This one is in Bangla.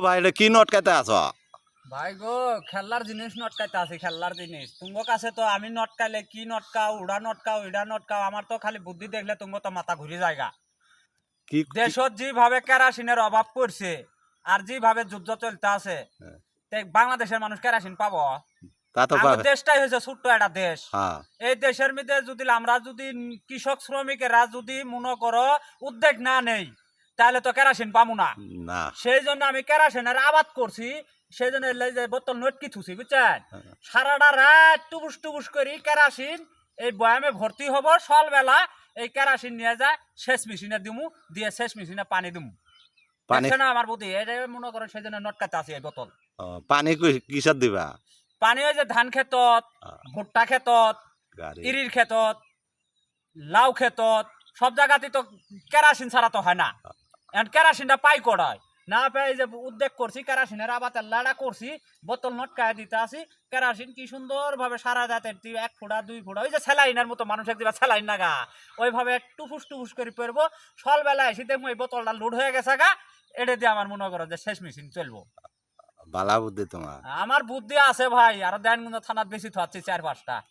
ভাই এটা কি নটকাতে আছো? ভাই গো, খেলনার জিনিস নটকাইতে আছে, খেলনার জিনিস তুঙ্গ কাছে তো আমি নটকাইলে কি নটকাও, উড়া নটকাও, ইড়া নটকাও, আমার তো খালি বুদ্ধি দেখলে তুঙ্গ তো মাথা ঘুরে জায়গা। কি কি- দেশত যেভাবে কেরাসিনের অভাব পড়ছে আর যেভাবে যুদ্ধ চলতে আছে, হ্যাঁ, বাংলাদেশের মানুষ কেরাসিন পাবো? তা তো আমার পাবে। দেশটাই হয়েছে ছোট্ট একটা দেশ। হ্যাঁ, এই দেশের মধ্যে যদি আমরা যদি কৃষক শ্রমিকেরা যদি মনে করো উদ্যোগ না নেই, তাহলে তো কেরাসিন পাবো না। না। সেই জন্য আমি কেরাসিনের আবাদ করছি। সেই জন্য এই যে বোতল নটকি থুছি, বুঝছেন? হ্যাঁ, সারাটা রাত টুবুস টুবুস করি কেরাসিন এই বয়ামে ভর্তি হব, সকালবেলা এই কেরাসিন নিয়ে যায় শেষ মেশিনে দিমু, দিয়ে শেষ মেশিনে পানি দিমু। পানি দেখছে না আমার বুদ্ধি? এটা মনে করো সেই জন্য নটকাতে আছে এই বোতল। পানি কিসত দিবা? পানি ওই যে ধান ক্ষেতত, আহ, ভুট্টা ক্ষেতত, গাড়ি। ইরির ক্ষেতত, লাউ ক্ষেতত, সব জায়গাতে তো কেরাসিন ছাড়া তো হয় না। এখন কেরাসিনটা পাই কড়ায় না পাই, যে উদ্যোগ করছি কেরাসিনের আবাতের লাড়া করছি, বোতল নটকায় দিতে আসি। কেরাসিন কি সুন্দর ভাবে সারা রাতের 1 ফুটা 2 ফুটা ওই যে স্যালাইনের মতো মানুষ একদিন স্যালাইন নাগা ওইভাবে টুফুস টুফুস করে পড়বো। সকালবেলায় এসে দেখবো এই বোতলটা লোড হয়ে গেছে গা। এটা দিয়ে আমার মনে করো যে শেষ মেশিন চলবো। বালা বুদ্ধি তোমার। আমার বুদ্ধি আছে ভাই, আর দেন থানার বেশি থাকছে 4-5টা।